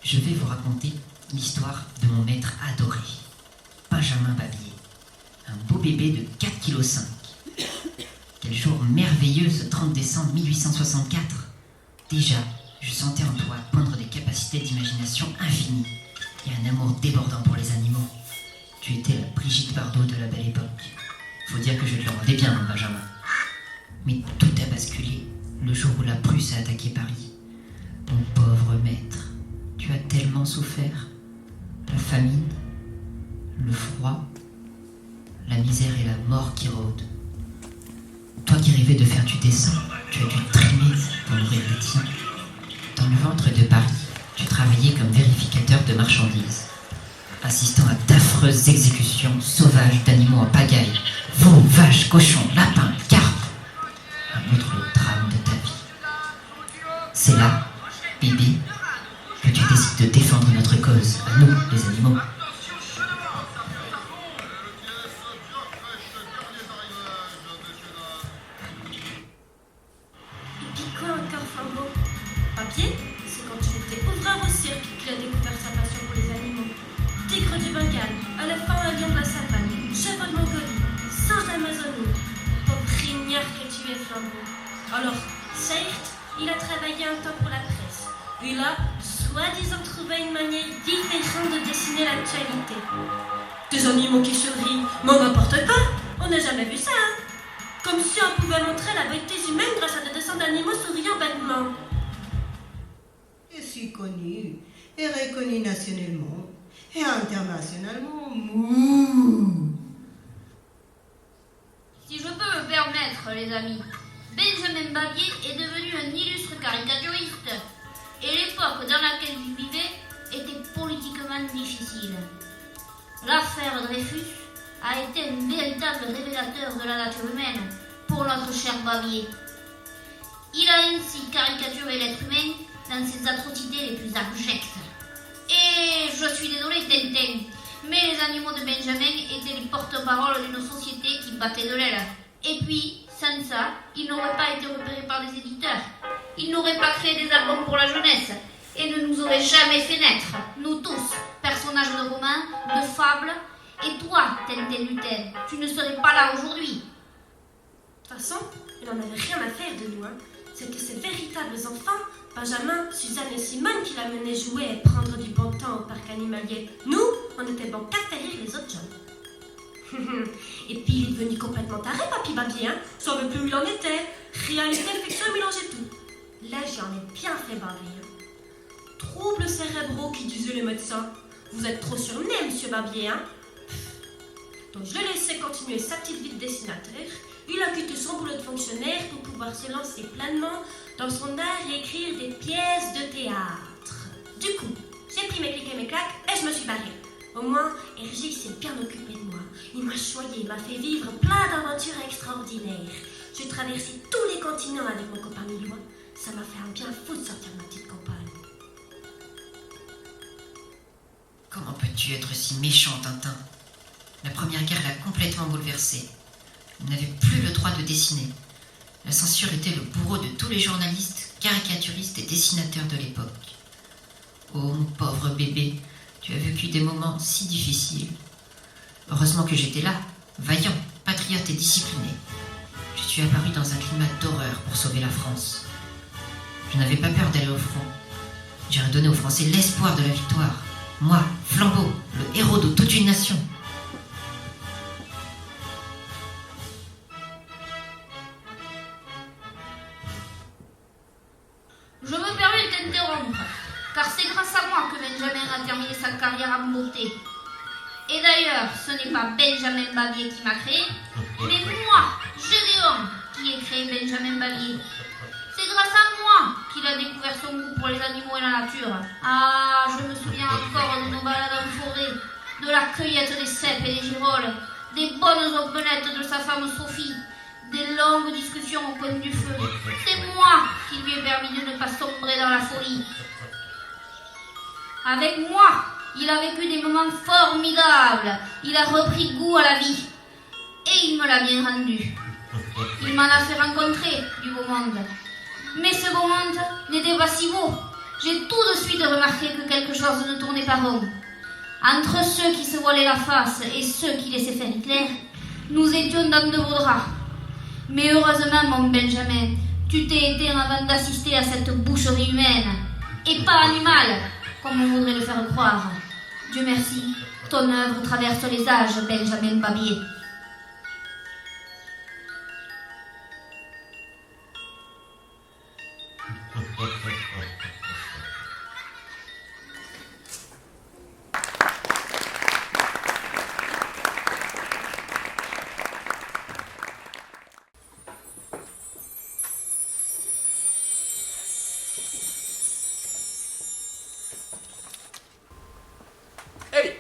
je vais vous raconter l'histoire de mon maître adoré, Benjamin Babier, un beau bébé de 4,5 kg. Quel jour merveilleux ce 30 décembre 1864. Déjà, je sentais en toi pondre des capacités d'imagination infinies et un amour débordant pour les animaux. Tu étais la Brigitte Bardot de la belle époque. Faut dire que je te le rendais bien, mon Benjamin. Mais tout a basculé le jour où la Prusse a attaqué Paris. Mon pauvre maître, tu as tellement souffert. La famine, le froid, la misère et la mort qui rôdent. Toi qui rêvais de faire du dessin, tu as dû trimer pour nourrir les tiens. Dans le ventre de Paris, tu travaillais comme vérificateur de marchandises, assistant à d'affreuses exécutions sauvages d'animaux en pagaille, veaux, vaches, cochons, lapins, carpes. Un autre drame de ta vie. C'est là, bébé, que tu décides de défendre notre cause, à nous, les animaux. Et puis quoi encore, Flambeau? Papier, c'est quand il était ouvreur au cirque qu'il a découvert sa passion pour les animaux. Tigre du Bengale, éléphant et lion de la savane, chèvre de Mongolie, singe d'Amazonie. Pauvre rignard que tu es, Flambeau. Alors, certes, il a travaillé un temps pour la presse. Il a, soi-disant, trouvé une manière différente de dessiner l'actualité. Des animaux qui sourient, mais n'importe quoi. On n'a jamais vu ça, hein? Comme si on pouvait montrer la beauté humaine grâce à des dessins d'animaux souriant bêtement. Je suis connu et reconnu nationalement et internationalement. Mouh. Si je peux me permettre, les amis, Benjamin Babier est devenu un illustre caricaturiste. Et l'époque dans laquelle il vivait était politiquement difficile. L'affaire Dreyfus a été un véritable révélateur de la nature humaine pour notre cher Babier. Il a ainsi caricaturé l'être humain dans ses atrocités les plus abjectes. Et je suis désolé, Tintin, mais les animaux de Benjamin étaient les porte-parole d'une société qui battait de l'aile. Et puis, sans ça, ils n'auraient pas été repérés par les éditeurs. Ils n'auraient pas créé des albums pour la jeunesse et ne nous auraient jamais fait naître, nous tous, personnages de romans, de fables. Et toi, Tintin Lutin, tu ne serais pas là aujourd'hui. De toute façon, il n'en avait rien à faire de nous, hein. C'était ces véritables enfants, Benjamin, Suzanne et Simone, qui l'amenaient jouer et prendre du bon temps au parc animalier. Nous, on était bon qu'à faire rire les autres jeunes. Et puis il est devenu complètement taré, Papy Babier, hein. Ça savait plus où il en était. Réalité, fiction, il mélangeait tout. Là, j'en ai bien fait baver, hein. Troubles cérébraux, qui disaient les médecins. Vous êtes trop surmené, monsieur Babier, hein. Donc je l'ai laissé continuer sa petite vie de dessinateur. Il a quitté son boulot de fonctionnaire pour pouvoir se lancer pleinement dans son art et écrire des pièces de théâtre. Du coup, j'ai pris mes clics et mes claques et je me suis barrée. Au moins, Hergé s'est bien occupé de moi. Il m'a choyé, il m'a fait vivre plein d'aventures extraordinaires. J'ai traversé tous les continents avec mon copain Milois. Ça m'a fait un bien fou de sortir de ma petite campagne. Comment peux-tu être si méchant, Tintin? La Première Guerre l'a complètement bouleversé. Il n'avait plus le droit de dessiner. La censure était le bourreau de tous les journalistes, caricaturistes et dessinateurs de l'époque. Oh, mon pauvre bébé, tu as vécu des moments si difficiles. Heureusement que j'étais là, vaillant, patriote et discipliné. Je suis apparu dans un climat d'horreur pour sauver la France. Je n'avais pas peur d'aller au front. J'ai redonné aux Français l'espoir de la victoire. Moi, Flambeau, le héros de toute une nation. Je me permets de t'interrompre, car c'est grâce à moi que Benjamin a terminé sa carrière en beauté. Et d'ailleurs, ce n'est pas Benjamin Babier qui m'a créé, mais moi, Gédéon, qui ai créé Benjamin Babier. C'est grâce à moi qu'il a découvert son goût pour les animaux et la nature. Ah, je me souviens encore de nos balades en forêt, de la cueillette des cèpes et des girolles, des bonnes opelettes de sa femme Sophie, des longues discussions au coin du feu. C'est moi qui lui ai permis de ne pas sombrer dans la folie. Avec moi, il a vécu des moments formidables. Il a repris goût à la vie. Et il me l'a bien rendu. Il m'en a fait rencontrer du beau monde. Mais ce beau monde n'était pas si beau. j'ai tout de suite remarqué que quelque chose ne tournait pas rond. Entre ceux qui se voilaient la face et ceux qui laissaient faire Hitler, nous étions dans de beaux draps. Mais heureusement, mon Benjamin, tu t'es éteint avant d'assister à cette boucherie humaine, et pas animale, comme on voudrait le faire croire. Dieu merci, ton œuvre traverse les âges, Benjamin Babier. Hey!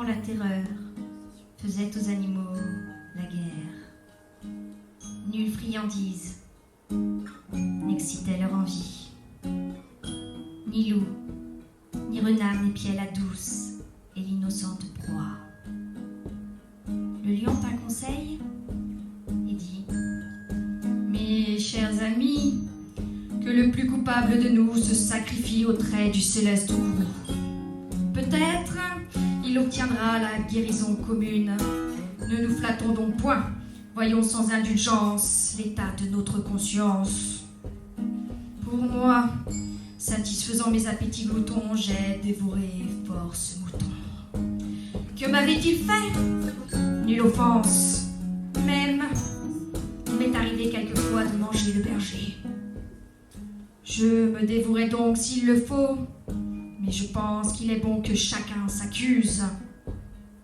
La terreur faisait aux animaux la guerre. Nulle friandise n'excitait leur envie. Ni loup, ni renard n'épiait la douce et l'innocente proie. Le lion tint conseil et dit : Mes chers amis, que le plus coupable de nous se sacrifie au trait du céleste cours. Peut-être il obtiendra la guérison commune. Ne nous flattons donc point. Voyons sans indulgence l'état de notre conscience. Pour moi, satisfaisant mes appétits gloutons, j'ai dévoré force mouton. Que m'avait-il fait ? Nulle offense. Même, il m'est arrivé quelquefois de manger le berger. Je me dévorais donc s'il le faut. Mais je pense qu'il est bon que chacun s'accuse,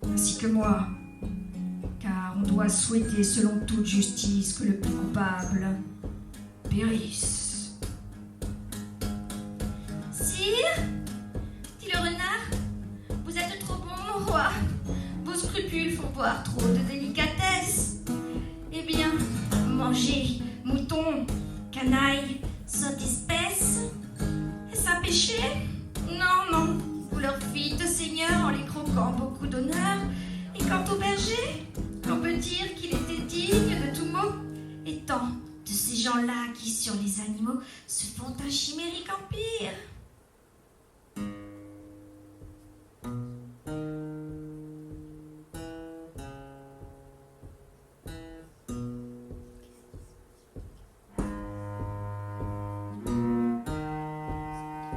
ainsi que moi, car on doit dois souhaiter selon toute justice que le plus coupable périsse. Sire, dit le renard, vous êtes trop bon, mon roi. Vos scrupules font voir trop de délicatesse. Eh bien, mangez, mouton, canaille, saute espèce. Est-ce un péché? Non, non, vous leur fîtes, Seigneur, en les croquant beaucoup d'honneur. Et quant au berger, on peut dire qu'il était digne de tout mot, étant de ces gens-là qui, sur les animaux, se font un chimérique empire.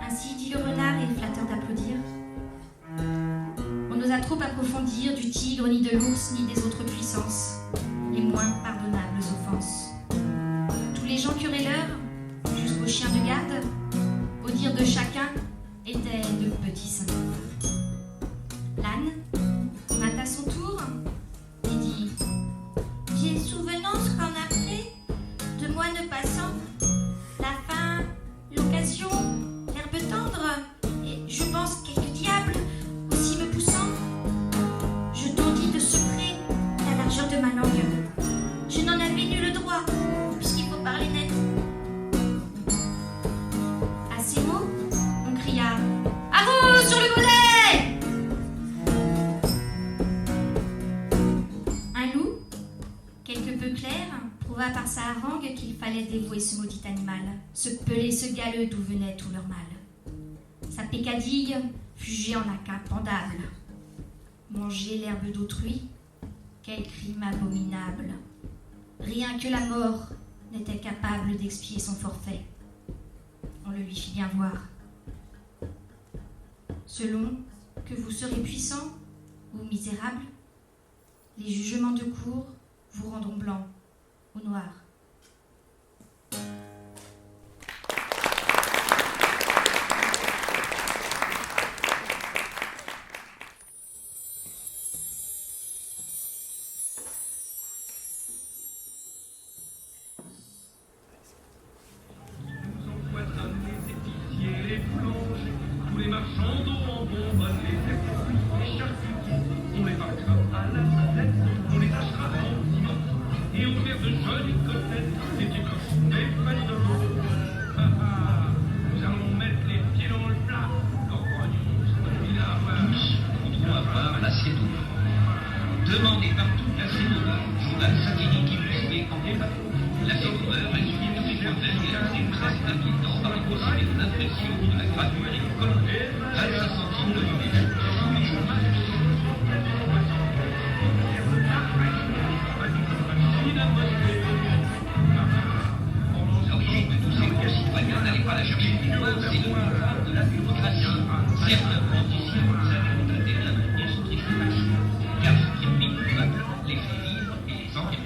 Ainsi dit le renard et flatteur d'applaudir. On n'osa trop approfondir du tigre, ni de l'ours, ni des autres puissances, les moins pardonnables offenses. Tous les gens querelleurs, jusqu'aux chiens de garde, au dire de chacun, étaient de petits saints. L'âne vint à son tour et dit: J'ai souvenance qu'en après, de moi ne passant, la faim, l'occasion, l'herbe tendre, et je pense quelques diables aussi me poussant, je tendis de ce près la largeur de ma langue. Je n'en avais nul droit, puisqu'il faut parler net. À ces mots, on cria: à vous sur le mollet! Un loup, quelque peu clair, prouva par sa harangue qu'il fallait dévouer ce maudit animal, ce pelé, ce galeux d'où venait tout leur mal. Sa pécadille fut géant incapendable. Manger l'herbe d'autrui, quel crime abominable! Rien que la mort n'était capable d'expier son forfait. On le lui fit bien voir. Selon que vous serez puissant ou misérable, les jugements de cour vous rendront blanc ou noir. Tous les marchands d'eau en bombe, les charcutiers, on les marquera à la salette, on les tachera en ciment, et on fait de jolies côtelettes, des petits des paniers de l'eau. Nous allons mettre les pieds dans le plat, Tous voudront avoir l'assiette au beurre. Demandez partout l'assiette au beurre, journal satirique illustré en débat. L'assiette au beurre résume tous les problèmes et les traces d'habitants par le procédé de l'impression de la gravure et du colon. 25 centimes de l'unité. Tous les jours. L'origine de tous ces concitoyens n'allait pas la chercher plus loin, c'est le pouvoir de la bureaucratie. Certains politiciens avaient constaté la maintenir son trichage, car ce qui pique le peuple les fait vivre et les engraisse.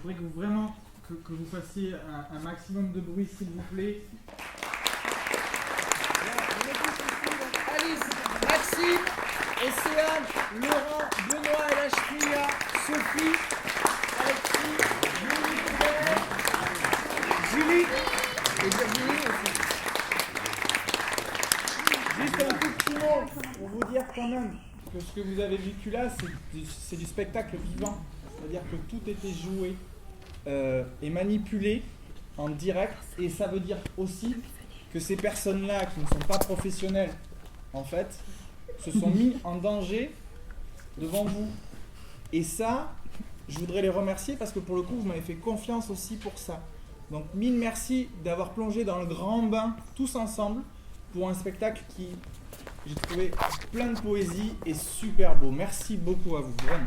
faudrait que vraiment que vous fassiez un maximum de bruit, s'il vous plaît. Alice, Maxime, Océane, Laurent, Benoît, Elachria, Sophie, Alexis, Julie et Virginie aussi. Juste un tout petit mot pour vous dire quand même que ce que vous avez vécu là, c'est du spectacle vivant. C'est-à-dire que tout était joué et manipulé en direct. Et ça veut dire aussi que ces personnes-là, qui ne sont pas professionnelles, en fait, se sont mis en danger devant vous. Et ça, je voudrais les remercier parce que pour le coup, vous m'avez fait confiance aussi pour ça. Donc, mille merci d'avoir plongé dans le grand bain tous ensemble pour un spectacle qui, j'ai trouvé, plein de poésie et super beau. Merci beaucoup à vous, vraiment.